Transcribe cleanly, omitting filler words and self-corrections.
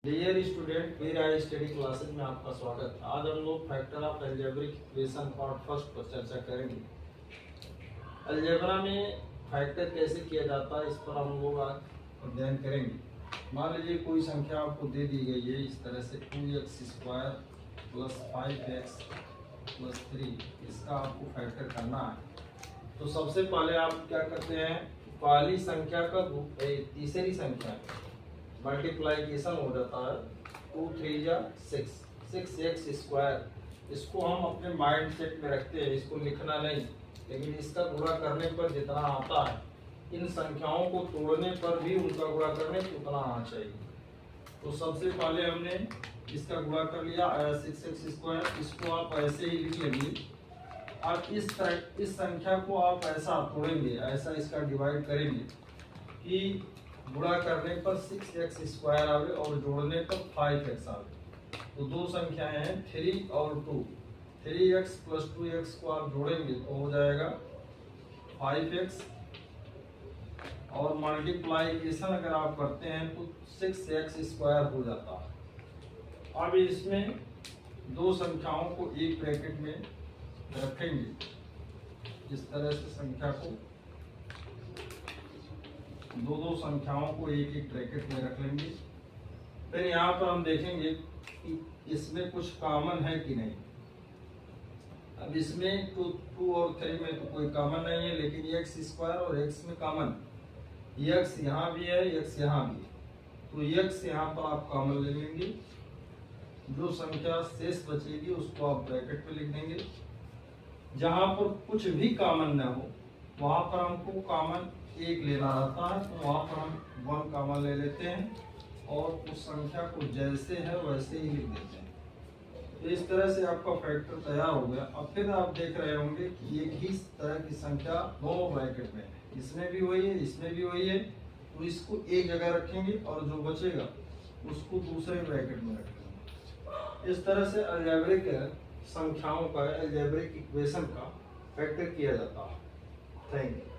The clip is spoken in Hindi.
डियर स्टूडेंट, फिर आई स्टडी क्लासेस में आपका स्वागत। आज हम लोग factor of algebraic equation part first पर चर्चा करेंगे। अलजेब्रा में फैक्टर कैसे किया जाता है, इस पर हम लोग आज अध्ययन करेंगे। मान लीजिए कोई संख्या आपको दे दी गई है इस तरह से 2x² प्लस 5x प्लस 3, इसका आपको फैक्टर करना है। तो सबसे पहले आप क्या करते हैं, पहली संख्या का तीसरी संख्या मल्टीप्लाइकेशन हो जाता है। 2 3 जा 6, 6x²। इसको हम अपने माइंड सेट में रखते हैं, इसको लिखना नहीं, लेकिन इसका गुणा करने पर जितना आता है, इन संख्याओं को तोड़ने पर भी उनका गुणा करने पर उतना आना चाहिए। तो सबसे पहले हमने इसका गुणा कर लिया 6x²। इसको आप ऐसे ही लिख लेंगे। अब इस संख्या को आप ऐसा तोड़ेंगे, ऐसा इसका डिवाइड करेंगे कि गुणा करने पर 6x² आवे और जोड़ने पर 5x आवे। तो दो संख्याएं हैं 3 और 2। 3x प्लस 2x को आप जोड़ेंगे तो हो जाएगा 5x, और मल्टीप्लाइकेशन अगर आप करते हैं तो 6x² हो जाता है। अब इसमें दो संख्याओं को एक ब्रैकेट में रखेंगे। इस तरह से संख्या को दो संख्याओं को एक एक ब्रैकेट में रख लेंगे। फिर यहाँ पर हम देखेंगे कि इसमें कुछ कॉमन है कि नहीं। अब इसमें तो 2 और 3 में तो कोई कॉमन नहीं है, लेकिन x² और x में कॉमन, x यहाँ भी है, x यहाँ भी है। तो x यहाँ पर आप कॉमन ले लेंगे। जो संख्या शेष बचेगी उसको आप ब्रैकेट में लिख देंगे। जहाँ पर कुछ भी कॉमन न हो वहाँ पर हमको कॉमन एक लेना रहता है, तो वहाँ पर हम 1 कॉमन ले लेते हैं और उस संख्या को जैसे है वैसे ही लिख देते हैं। तो इस तरह से आपका फैक्टर तैयार हो गया। अब फिर आप देख रहे होंगे कि एक ही तरह की संख्या दोनों ब्रैकेट में है, इसमें भी वही है, इसमें भी वही है। तो इसको एक जगह रखेंगे और जो बचेगा उसको दूसरे ब्रैकेट में रखेंगे। इस तरह से अलजेब्रिक संख्याओं का, अलजेब्रिक इक्वेशन का फैक्टर किया जाता है। Thank you.